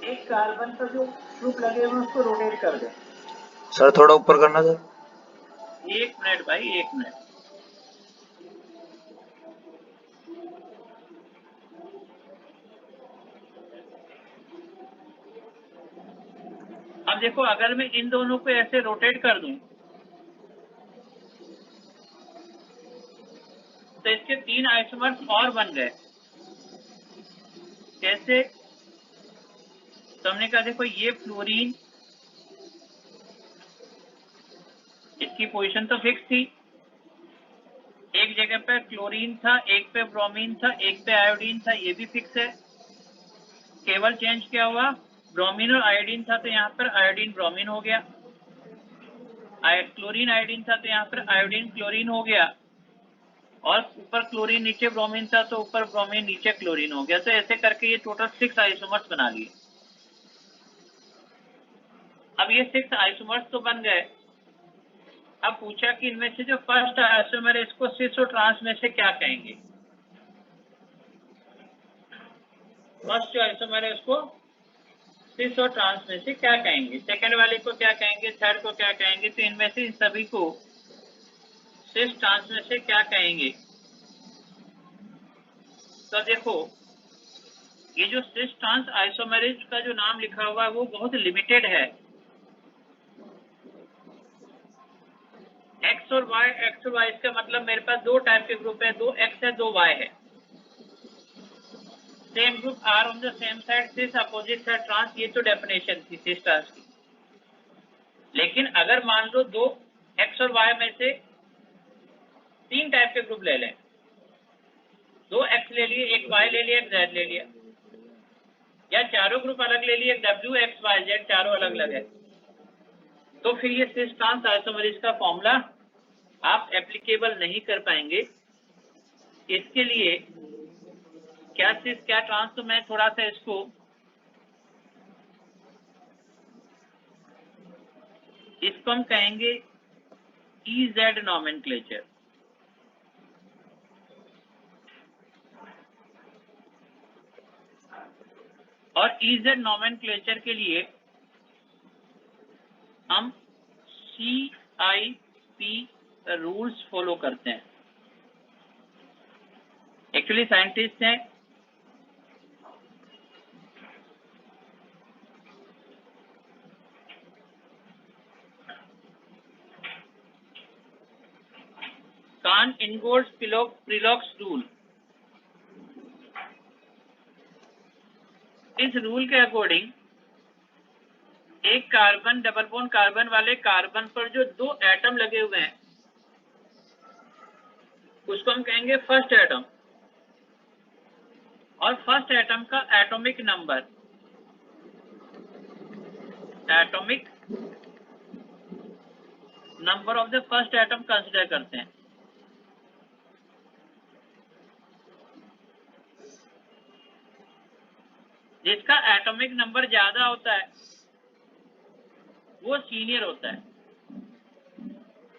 एक कार्बन पर जो ग्रुप लगे हुए उसको रोटेट कर दे। सर थोड़ा ऊपर करना सर। 1 मिनट भाई, 1 मिनट। अब देखो, अगर मैं इन दोनों को ऐसे रोटेट कर दूं तो इसके 3 आइसोमर्स और बन गए। कैसे? तो हमने कहा देखो, ये फ्लोरीन, इसकी पोजीशन तो फिक्स थी। एक जगह पे क्लोरीन था, एक पे ब्रोमीन था, एक पे आयोडीन था, ये भी फिक्स है। केवल चेंज क्या हुआ, ब्रोमीन और आयोडीन था तो यहाँ पर आयोडीन ब्रोमीन हो गया, क्लोरीन आयोडीन था तो यहाँ पर आयोडीन क्लोरीन हो गया, और ऊपर क्लोरीन नीचे ब्रोमीन था तो ऊपर ब्रोमीन नीचे क्लोरीन हो गया। तो ऐसे करके ये टोटल 6 आइसोमर्स बना लिए। अब ये 6 आइसोमर्स तो बन गए। अब पूछा कि इनमें से जो फर्स्ट आइसोमर है इसको सिस और ट्रांस में से क्या कहेंगे। फर्स्ट जो आइसोमर है उसको सिस और ट्रांस में से क्या कहेंगे, सेकंड वाले को क्या कहेंगे, थर्ड को क्या कहेंगे। तो इनमें से इन सभी को सिस ट्रांस में से क्या कहेंगे। तो देखो, ये जो सिस ट्रांस आइसोमरेज का जो नाम लिखा हुआ है वो बहुत लिमिटेड है। एक्स और वाई, एक्स और वाई, इसका मतलब मेरे पास 2 टाइप के ग्रुप है, 2 एक्स है 2 वाई है। Same group are on the same side, cis opposite side trans, ये तो डेफिनेशन थी सिस ट्रांस की। लेकिन अगर मान लो 2 एक्स और वाई में से 3 टाइप के ग्रुप ले लें, 2 एक्स ले लिए, एक वाई ले लिया, एक जेड ले लिया, या चारों ग्रुप अलग ले लिए, डब्ल्यू एक्स वाई जेड चारों अलग अलग है, तो फिर ये सिस ट्रांस आइसोमरेज का फॉर्मूला आप एप्लीकेबल नहीं कर पाएंगे। इसके लिए क्या सिस क्या ट्रांस, तो मैं थोड़ा सा इसको हम कहेंगे EZ नॉमेनक्लेचर। और EZ नॉमेनक्लेचर के लिए हम CIP रूल्स फॉलो करते हैं। एक्चुअली साइंटिस्ट हैं, कान-इनगोल्ड प्रिलॉक्स रूल। इस रूल के अकॉर्डिंग एक कार्बन, डबल बॉन्ड कार्बन वाले कार्बन पर जो 2 एटम लगे हुए हैं उसको हम कहेंगे फर्स्ट एटम। और फर्स्ट एटम का atomic number of the first atom consider करते हैं। जिसका एटॉमिक नंबर ज्यादा होता है वो सीनियर होता है।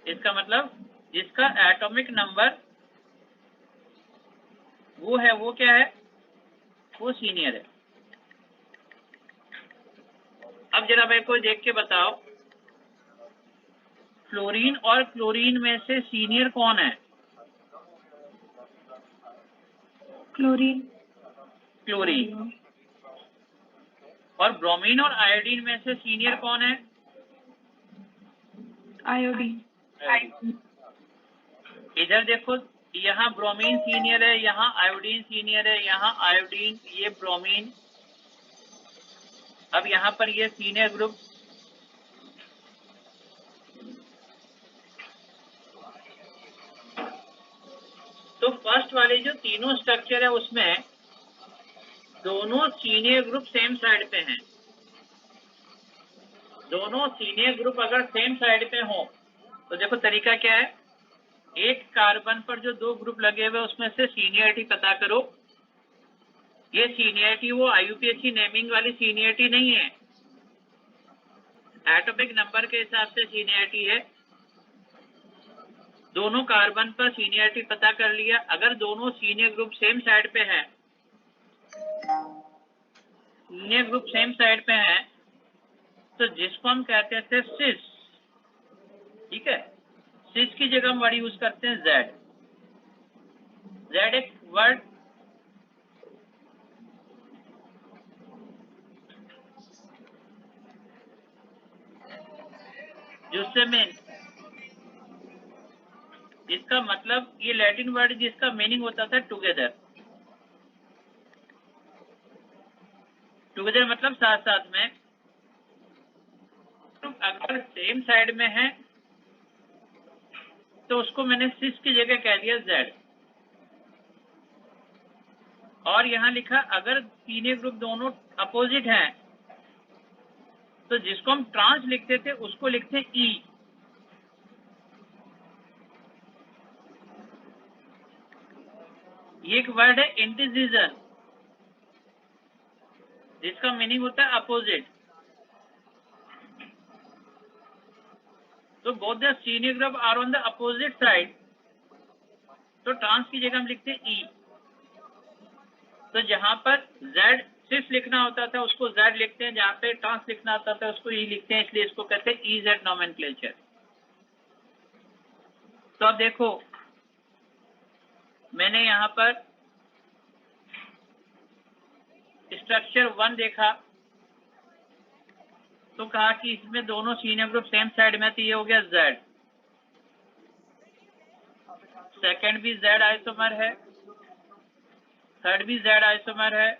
इसका मतलब जिसका एटॉमिक नंबर वो है, वो क्या है, वो सीनियर है। अब जरा मेरे को देख के बताओ, फ्लोरीन और क्लोरीन में से सीनियर कौन है? क्लोरीन। क्लोरीन। और ब्रोमीन और आयोडीन में से सीनियर कौन है? आयोडीन। इधर देखो, यहाँ ब्रोमीन सीनियर है, यहाँ आयोडीन सीनियर है, यहाँ आयोडीन, ये ब्रोमीन। अब यहाँ पर ये सीनियर ग्रुप, तो फर्स्ट वाले जो तीनों स्ट्रक्चर है उसमें दोनों सीनियर ग्रुप सेम साइड पे हैं। दोनों सीनियर ग्रुप अगर सेम साइड पे हो तो देखो तरीका क्या है, एक कार्बन पर जो 2 ग्रुप लगे हुए उसमें से सीनियरिटी पता करो। ये सीनियरिटी वो IUPAC नेमिंग वाली सीनियरिटी नहीं है, एटॉमिक नंबर के हिसाब से सीनियरिटी है। दोनों कार्बन पर सीनियरिटी पता कर लिया। अगर दोनों सीनियर ग्रुप सेम साइड पे है लीनियर ग्रुप सेम साइड पे हैं तो जिसको हम कहते थे सिस, ठीक है, सिस की जगह हम वर्ड यूज करते हैं जेड। जेड एक वर्ड जिससे मेन, इसका मतलब ये लैटिन वर्ड जिसका मीनिंग होता था टुगेदर। टुगेदर मतलब साथ साथ में। तो अगर सेम साइड में है तो उसको मैंने सिस की जगह कह दिया जेड। और यहां लिखा अगर तीनों ग्रुप दोनों अपोजिट हैं तो जिसको हम ट्रांस लिखते थे उसको लिखते ई। ये एक वर्ड है इंडिसीजन जिसका मीनिंग होता है अपोजिट। तो both the senior group are on the opposite side, तो ट्रांस की जगह हम लिखते हैं ई। तो जहां पर जेड सिर्फ लिखना होता था उसको जेड लिखते हैं, जहां पे ट्रांस लिखना होता था उसको ई लिखते हैं, इसलिए इसको कहते हैं ई जेड नोमेनक्लेचर। तो अब देखो मैंने यहां पर स्ट्रक्चर 1 देखा तो कहा कि इसमें दोनों सीनियर ग्रुप सेम साइड में, तो ये हो गया जेड। सेकंड भी जेड आइसोमर है, थर्ड भी जेड आइसोमर है,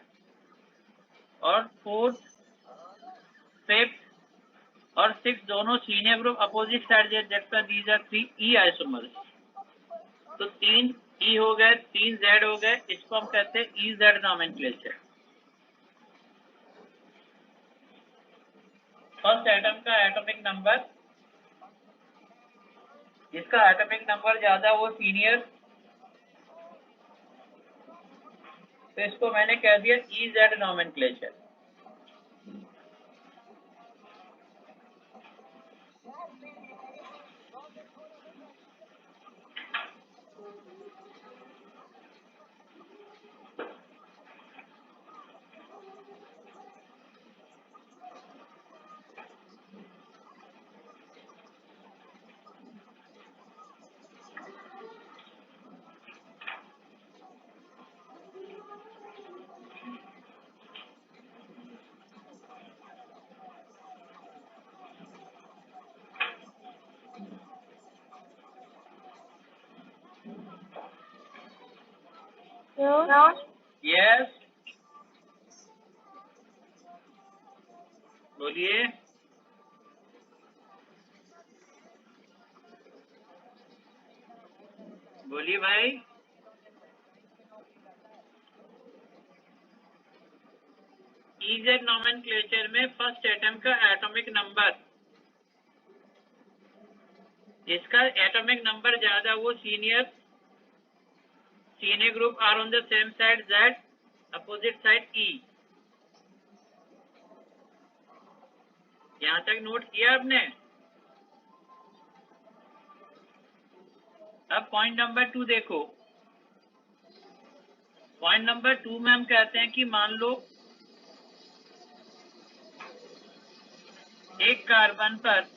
और फोर्थ, फिफ्थ और सिक्स दोनों सीनियर ग्रुप अपोजिट साइड जैसा दीज आर 3 ई आइसोमर्स। तो 3 ई हो गए, 3 जेड हो गए, इसको हम कहते हैं ई जेड नोमेनक्लेचर। फर्स्ट एटम का एटॉमिक नंबर, जिसका एटॉमिक नंबर ज्यादा वो सीनियर, तो इसको मैंने कह दिया ई जेड नोमेनक्लेचर। यस, बोलिए। बोलिए भाई। ई जेड नोमेनक्लेचर में फर्स्ट एटम का एटॉमिक नंबर, जिसका एटॉमिक नंबर ज्यादा वो senior group are on the same side Z, opposite side E. यहां तक नोट किया आपने? अब पॉइंट नंबर 2 देखो। पॉइंट नंबर 2 में हम कहते हैं कि मान लो एक कार्बन पर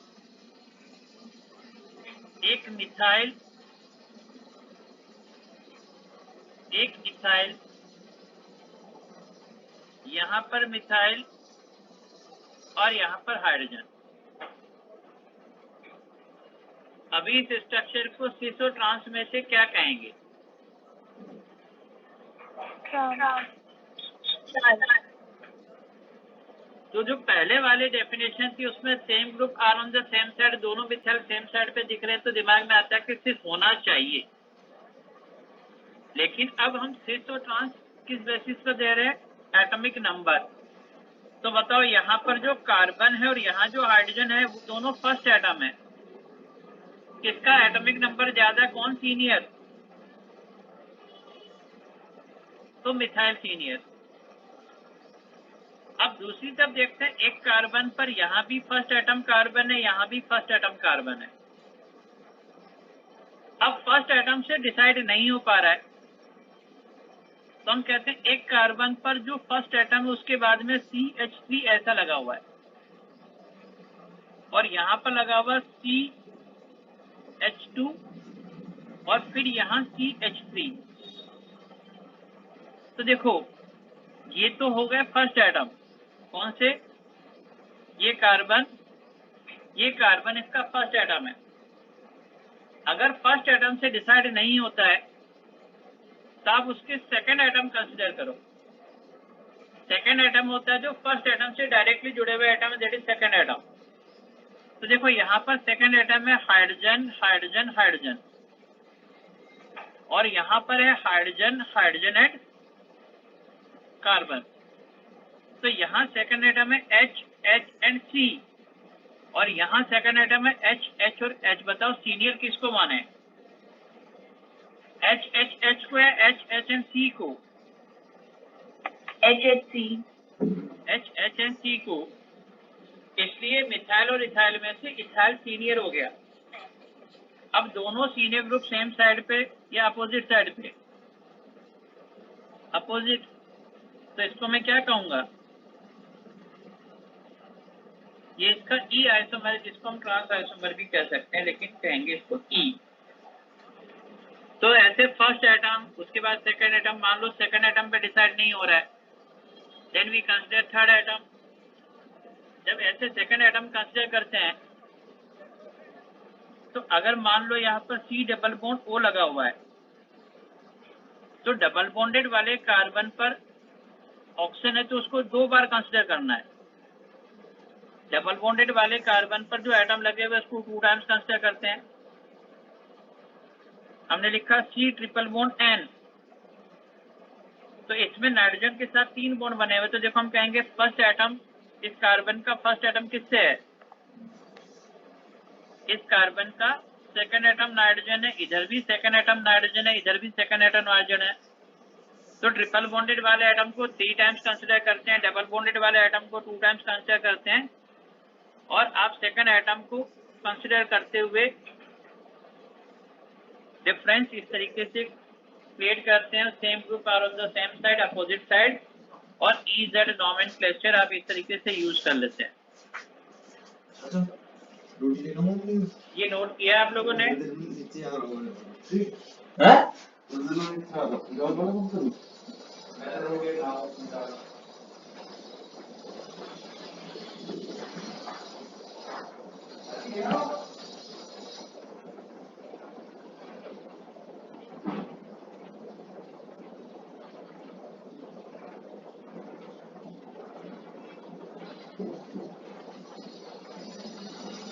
एक मिथाइल, एक इथाइल, यहां पर मिथाइल और यहां पर हाइड्रोजन। अभी इस स्ट्रक्चर को सिसो ट्रांस में से क्या कहेंगे? तो जो पहले वाले डेफिनेशन थी उसमें same group are on the same side, दोनों मिथाइल सेम साइड पे दिख रहे हैं तो दिमाग में आता है कि सिस होना चाहिए। लेकिन अब हम सिस और ट्रांस किस बेसिस पर दे रहे हैं? Atomic number. तो बताओ यहाँ पर जो कार्बन है और यहाँ जो हाइड्रोजन है वो दोनों फर्स्ट एटम है, किसका एटॉमिक नंबर ज्यादा, कौन सीनियर? तो मिथाइल सीनियर। अब दूसरी तरफ देखते हैं, एक कार्बन पर यहाँ भी फर्स्ट एटम कार्बन है, यहाँ भी फर्स्ट एटम कार्बन है। अब फर्स्ट एटम से डिसाइड नहीं हो पा रहा है, तो तो हम कहते हैं एक कार्बन पर जो फर्स्ट एटम है उसके बाद में CH3 ऐसा लगा हुआ है और यहाँ पर लगा हुआ CH2 और फिर यहाँ CH3। तो देखो ये तो हो गया फर्स्ट एटम, कौन से, ये कार्बन इसका फर्स्ट एटम है। अगर फर्स्ट एटम से डिसाइड नहीं होता है तो आप उसके सेकंड एटम कंसीडर करो। सेकंड एटम होता है जो फर्स्ट एटम से डायरेक्टली जुड़े हुए एटम है, दैट इज सेकंड एटम। तो देखो यहाँ पर सेकंड एटम है हाइड्रोजन हाइड्रोजन हाइड्रोजन और यहाँ पर है हाइड्रोजन हाइड्रोजन एंड कार्बन। तो यहाँ सेकंड एटम है H H एंड C और यहाँ सेकंड एटम है H H और H। बताओ सीनियर किसको माने, H H H को है H H एंड C को, HHC H H and C को। इसलिए मिथाइल और इथाइल में से इथाइल सीनियर हो गया। अब दोनों सीनियर ग्रुप सेम साइड पे या अपोजिट साइड पे, अपोजिट। तो इसको मैं क्या कहूंगा, ये इसका E आइसोमर, जिसको हम ट्रांस आइसोमर भी कह सकते हैं, लेकिन कहेंगे इसको E। तो ऐसे फर्स्ट एटम, उसके बाद सेकंड एटम, मान लो सेकंड एटम पे डिसाइड नहीं हो रहा है, then we consider third atom. जब ऐसे सेकंड एटम कंसीडर करते हैं तो अगर मान लो यहाँ पर C डबल बॉन्ड O लगा हुआ है तो डबल बॉन्डेड वाले कार्बन पर ऑक्सीजन है तो उसको 2 बार कंसीडर करना है। डबल बॉन्डेड वाले कार्बन पर जो एटम लगे हुए उसको 2 टाइम्स कंसीडर करते हैं। हमने लिखा C ट्रिपल बॉन्ड N, तो इसमें नाइट्रोजन के साथ 3 बॉन्ड बने हुए। तो देखो हम कहेंगे फर्स्ट एटम, इस कार्बन का फर्स्ट एटम किससे है, इस कार्बन का सेकंड एटम नाइट्रोजन है, इधर भी सेकंड एटम नाइट्रोजन है, इधर भी सेकंड एटम नाइट्रोजन है। तो ट्रिपल बॉन्डेड वाले एटम को 3 टाइम्स कंसीडर करते हैं, डबल बॉन्डेड वाले एटम को 2 टाइम्स कंसीडर करते हैं और आप सेकंड एटम को कंसीडर करते हुए डिफरेंस इस तरीके से क्रिएट करते हैं, same group are on the same side, opposite side, और EZ नॉमेनक्लेचर आप इस तरीके से यूज कर लेते हैं। ये नोट किया आप लोगों ने?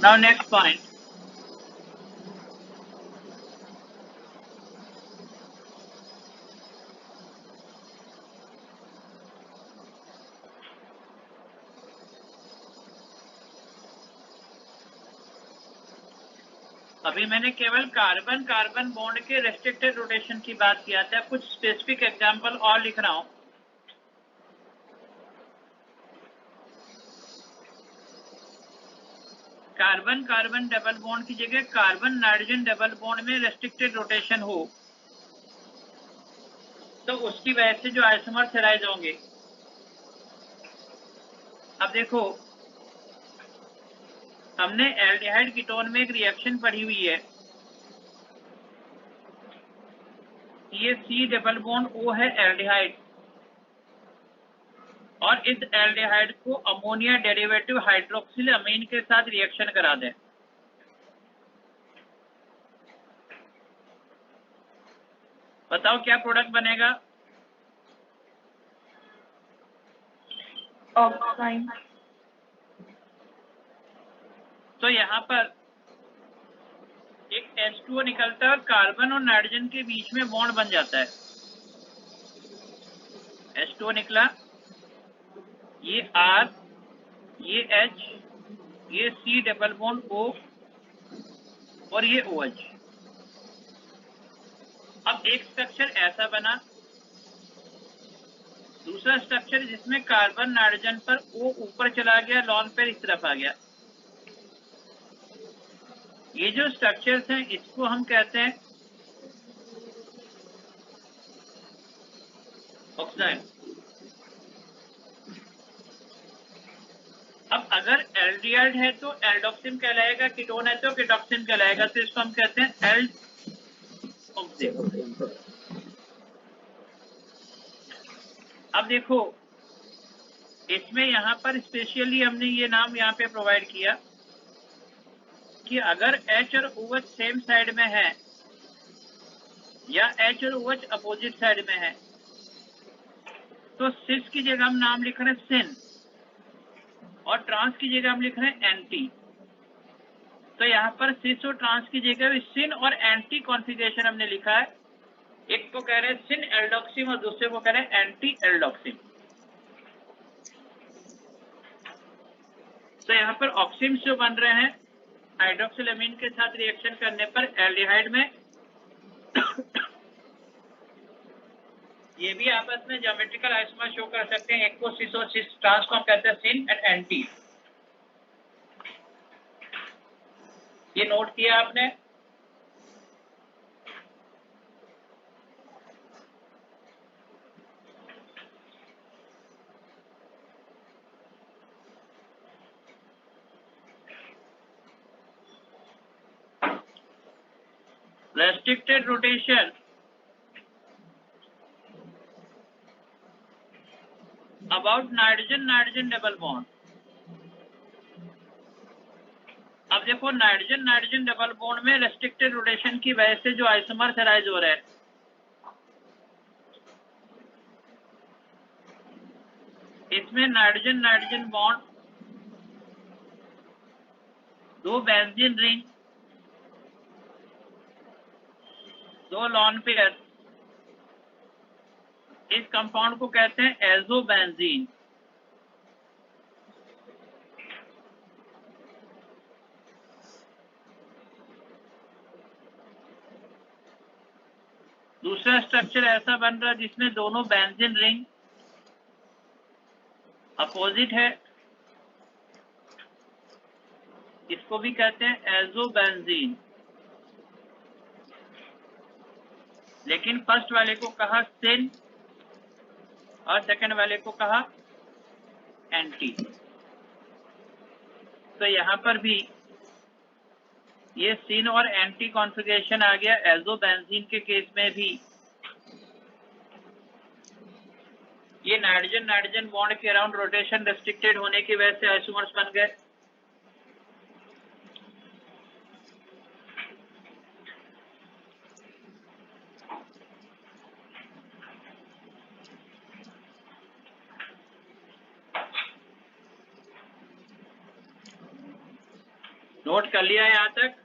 Now next point. अभी मैंने केवल कार्बन कार्बन बॉन्ड के रेस्ट्रिक्टेड रोटेशन की बात किया था, कुछ स्पेसिफिक एग्जांपल और लिख रहा हूं। कार्बन कार्बन डबल बॉन्ड की जगह कार्बन नाइट्रोजन डबल बॉन्ड में रेस्ट्रिक्टेड रोटेशन हो तो उसकी वजह से जो आइसोमर्स अराइज होंगे। अब देखो हमने एल्डिहाइड कीटोन में एक रिएक्शन पढ़ी हुई है, ये C डबल बॉन्ड O है एल्डिहाइड और इस एल्डिहाइड को अमोनिया डेरिवेटिव हाइड्रोक्सिल अमीन के साथ रिएक्शन करा दें। बताओ क्या प्रोडक्ट बनेगा? ऑक्साइन। तो यहाँ पर एक H2O निकलता है और कार्बन और नाइट्रोजन के बीच में बॉन्ड बन जाता है। H2O निकला, ये R, ये H, ये C डबल बॉन्ड O और ये OH। अब एक स्ट्रक्चर ऐसा बना, दूसरा स्ट्रक्चर जिसमें कार्बन नाइट्रोजन पर O ऊपर चला गया, लॉन पेयर इस तरफ आ गया। ये जो स्ट्रक्चर्स हैं इसको हम कहते हैं ऑक्सीजन। अब अगर एल्डिहाइड है तो एल्डोक्सिन कहलाएगा, कीटोन है तो कीटोक्सिन कहलाएगा, तो इसको हम कहते हैं एल्डोक्सिन। अब देखो इसमें यहाँ पर स्पेशली हमने ये नाम यहाँ पे प्रोवाइड किया कि अगर H और OH सेम साइड में है या H और OH अपोजिट साइड में है तो सिस की जगह हम नाम लिख रहे हैं सिन और ट्रांस की जगह हम लिख रहे हैं एंटी। तो यहाँ पर सिस और ट्रांस की जगह सिन और एंटी कॉन्फ़िगरेशन हमने लिखा है। एक को कह रहे हैं सिन एल्डोक्सिन और दूसरे को कह रहे हैं एंटी एल्डोक्सिन। तो यहाँ पर ऑक्सिम्स जो बन रहे हैं हाइड्रोक्सिलअमीन के साथ रिएक्शन करने पर एल्डिहाइड में ये भी आपस में ज्योमेट्रिकल आइसोमर शो कर सकते हैं। एक को सिस और सिस ट्रांस को हम कहते हैं सिन एंड एंटी। ये नोट किया आपने। Restricted rotation about nitrogen nitrogen double bond. अब देखो नाइट्रोजन नाइट्रोजन डबल बॉन्ड में रेस्ट्रिक्टेड रोटेशन की वजह से जो आइसोमर्स अराइज हो रहे हैं, इसमें नाइट्रोजन नाइट्रोजन बॉन्ड, दो बेंजीन रिंग, दो लॉन पेयर, इस कंपाउंड को कहते हैं एजोबेंजीन। दूसरा स्ट्रक्चर ऐसा बन रहा है जिसमें दोनों बेंजीन रिंग अपोजिट है, इसको भी कहते हैं एजोबेंजीन। लेकिन फर्स्ट वाले को कहा सिन और सेकंड वाले को कहा एंटी। तो यहाँ पर भी ये सिन और एंटी कॉन्फ़िगरेशन आ गया। एजोबेंजीन के केस में भी ये नाइट्रोजन नाइट्रोजन बॉन्ड के अराउंड रोटेशन रेस्ट्रिक्टेड होने की वजह से आइसोमर्स बन गए। नोट कर लिया यहां तक।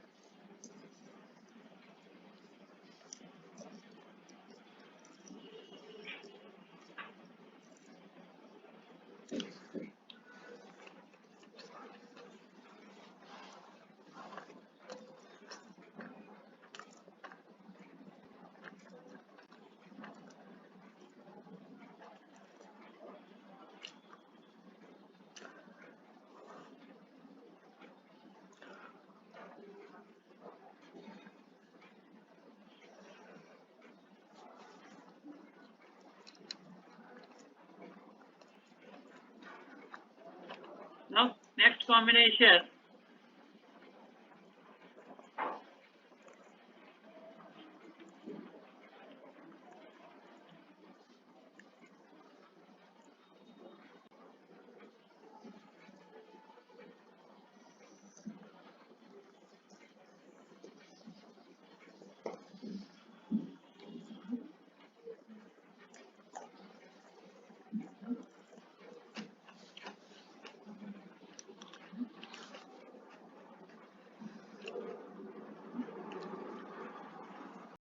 Now next combination,